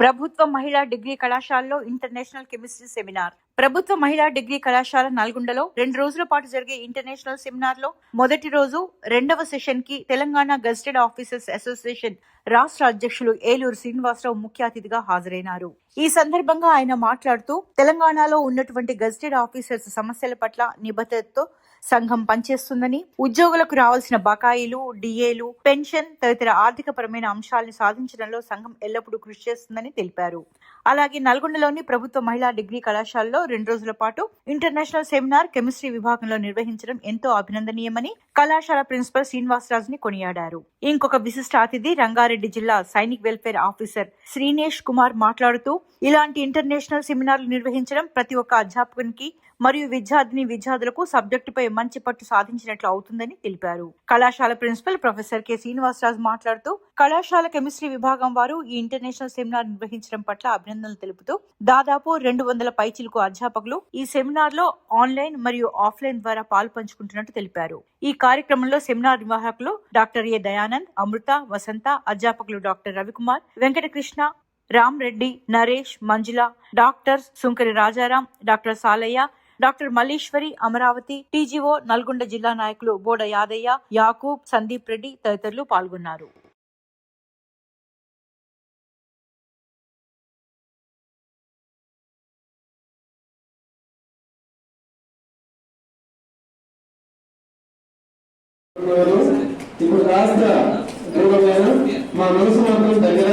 ప్రభుత్వ మహిళా డిగ్రీ కళాశాలలో ఇంటర్నేషనల్ కెమిస్ట్రీ సెమినార్. ప్రభుత్వ మహిళా డిగ్రీ కళాశాల నల్గొండలో 2 రోజుల పాటు జరిగే ఇంటర్నేషనల్ సెమినార్ లో మొదటి రోజు 2వ సెషన్ కి తెలంగాణ గెజిటెడ్ ఆఫీసర్స్ అసోసియేషన్ రాష్ట్ర అధ్యక్షులు ఏలూరు శ్రీనివాసరావు ముఖ్య అతిథిగా హాజరైనారు. ఈ సందర్భంగా ఆయన మాట్లాడుతూ తెలంగాణలో ఉన్నటువంటి గెజిటెడ్ ఆఫీసర్స్ సమస్యల పట్ల నిబద్ధతతో సంఘం పనిచేస్తుందని, ఉద్యోగులకు రావాల్సిన బకాయిలు, డిఏలు, పెన్షన్ తదితర ఆర్థిక పరమైన అంశాలను సాధించడంలో సంఘం ఎల్లప్పుడూ కృషి చేస్తుందని తెలిపారు. అలాగే నల్గొండలోని ప్రభుత్వ మహిళా డిగ్రీ కళాశాలలో 2 రోజుల పాటు ఇంటర్నేషనల్ సెమినార్ కెమిస్ట్రీ విభాగంలో నిర్వహించడం ఎంతో అభినందనీయమని కళాశాల ప్రిన్సిపల్ శ్రీనివాసరాజుని కొనియాడారు. ఇంకొక విశిష్ట అతిథి రంగారెడ్డి జిల్లా సైనిక్ వెల్ఫేర్ ఆఫీసర్ శ్రీనేష్ కుమార్ మాట్లాడుతూ ఇలాంటి ఇంటర్నేషనల్ సెమినార్లు నిర్వహించడం ప్రతి ఒక్క అధ్యాపకునికి మరియు విద్యార్థులకు సబ్జెక్టుపై మంచి పట్టు సాధించినట్లు అవుతుందని తెలిపారు. కళాశాల ప్రిన్సిపల్ ప్రొఫెసర్ కె శ్రీనివాసరాజు మాట్లాడుతూ కళాశాల కెమిస్ట్రీ విభాగం వారు ఈ ఇంటర్నేషనల్ సెమినార్ నిర్వహించడం పట్ల అభినందనలు తెలుపుతూ దాదాపు 200 పైచిలకు అధ్యాపకులు ఈ సెమినార్ లో ఆన్లైన్ మరియు ఆఫ్లైన్ ద్వారా పాలు పంచుకుంటున్నట్టు తెలిపారు. ఈ కార్యక్రమంలో సెమినార్ నిర్వాహకులు డాక్టర్ ఏ దయానంద్, అమృత, వసంత, అధ్యాపకులు doctor Ravikumar, Venkatakrishna, Ram Reddy, Naresh, Manjula, doctor Sunkari Rajaram, doctor Salaiah, doctor Malleswari, Amaravati, TGO, Nalgonda జిల్లా నాయకులు బోడ యాదయ్య, యాకూబ్, సందీప్ రెడ్డి తదితరులు పాల్గొన్నారు. ఇప్పుడు కాస్త మా మనసు మాత్రం దగ్గర,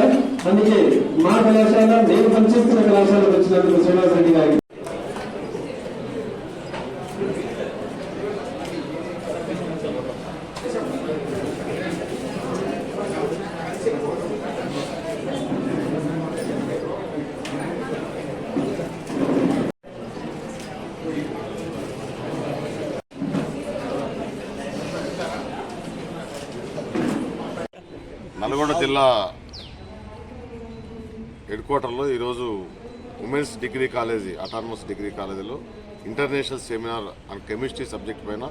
అందుకే మా కళాశాల నేను పనిచేస్తున్న కళాశాలకు వచ్చినందుకు శ్రీనివాస్ రెడ్డి గారికి నల్గొండ జిల్లా హెడ్ క్వార్టర్లో ఈరోజు women's degree college, autonomous degree కాలేజీలో international seminar and chemistry subject పైన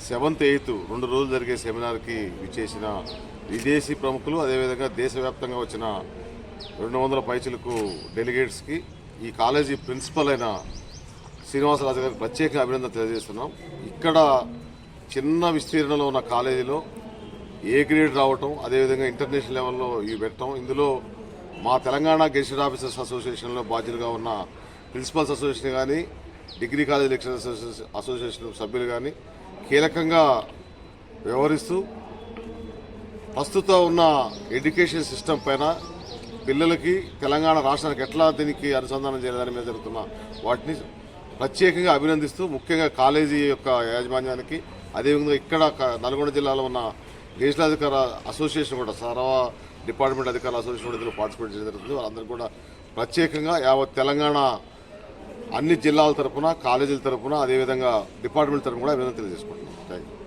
7th, 8th 2 రోజులు జరిగే సెమినార్కి విచ్చేసిన విదేశీ ప్రముఖులు, అదేవిధంగా దేశవ్యాప్తంగా వచ్చిన 200 పైచిలకు డెలిగేట్స్కి ఈ కాలేజీ ప్రిన్సిపల్ అయిన శ్రీనివాసరాజు గారికి ప్రత్యేక అభినందన తెలియజేస్తున్నాం. ఇక్కడ చిన్న విస్తీర్ణంలో ఉన్న కాలేజీలో ఏ గ్రేడ్ రావటం, అదేవిధంగా ఇంటర్నేషనల్ లెవెల్లో ఇవి పెట్టడం, ఇందులో మా తెలంగాణ గెజిటెడ్ ఆఫీసర్స్ అసోసియేషన్లో బాధ్యులుగా ఉన్న ప్రిన్సిపల్స్ అసోసియేషన్ కానీ, డిగ్రీ కాలేజ్ లెక్చరర్స్ అసోసియేషన్ సభ్యులు కానీ కీలకంగా వ్యవహరిస్తూ ప్రస్తుతం ఉన్న ఎడ్యుకేషన్ సిస్టమ్ పైన పిల్లలకి తెలంగాణ రాష్ట్రానికి ఎట్లా దీనికి అనుసంధానం చేయాలని మీద జరుగుతున్న వాటిని ప్రత్యేకంగా అభినందిస్తూ, ముఖ్యంగా కాలేజీ యొక్క యాజమాన్యానికి, అదేవిధంగా ఇక్కడ నల్గొండ జిల్లాలో ఉన్న గెజిటెడ్ అధికార అసోసియేషన్ కూడా, సర్వ డిపార్ట్మెంట్ అధికారుల అసోసియేషన్ కూడా ఇందులో పార్టిసిపేట్ చేయడం జరుగుతుంది. వాళ్ళందరికీ కూడా ప్రత్యేకంగా యావత్ తెలంగాణ అన్ని జిల్లాల తరఫున, కాలేజీల తరఫున, అదేవిధంగా డిపార్ట్మెంట్ తరఫున కూడా అభినందన తెలియజేసుకుంటున్నాం. Thank you.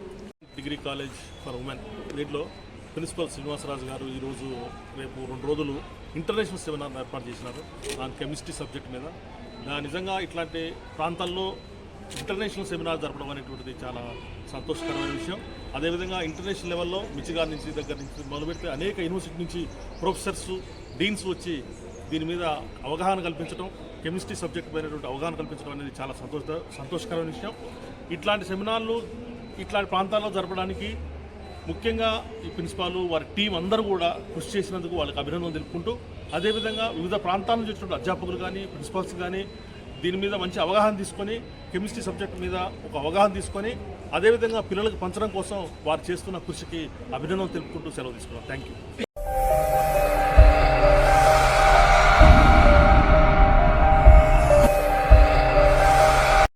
Degree college for women దీంట్లో ప్రిన్సిపల్ శ్రీనివాసరాజు గారు ఈరోజు రేపు 2 రోజులు ఇంటర్నేషనల్ సెమినార్ ఏర్పాటు చేసినారు దాని కెమిస్ట్రీ సబ్జెక్ట్ మీద. నిజంగా ఇట్లాంటి ప్రాంతాల్లో ఇంటర్నేషనల్ సెమినార్ జరపడం అనేటువంటిది చాలా సంతోషకరమైన విషయం. అదేవిధంగా ఇంటర్నేషనల్ లెవెల్లో మిచిగాన్ నుంచి దగ్గర నుంచి మొదలుపెడితే అనేక యూనివర్సిటీ నుంచి ప్రొఫెసర్స్, డీన్స్ వచ్చి దీని మీద అవగాహన కల్పించడం, కెమిస్ట్రీ సబ్జెక్ట్ పైనటువంటి అవగాహన కల్పించడం అనేది చాలా సంతోషకరమైన విషయం. ఇట్లాంటి సెమినార్లు ఇట్లాంటి ప్రాంతాల్లో జరపడానికి ముఖ్యంగా ఈ ప్రిన్సిపాల్ వారి టీం అందరూ కూడా కృషి చేసినందుకు వాళ్ళకి అభినందనలు తెలుపుకుంటూ, అదేవిధంగా వివిధ ప్రాంతాల నుంచి వచ్చినటువంటి అధ్యాపకులు కానీ, ప్రిన్సిపాల్స్ కానీ దీని మీద మంచి అవగాహన తీసుకొని, కెమిస్ట్రీ సబ్జెక్ట్ మీద ఒక అవగాహన తీసుకొని, అదేవిధంగా పిల్లలకు పంచడం కోసం వారు చేస్తున్న కృషికి అభినందనలు తెలుపుకుంటూ సెలవు తీసుకున్నాం. Thank you.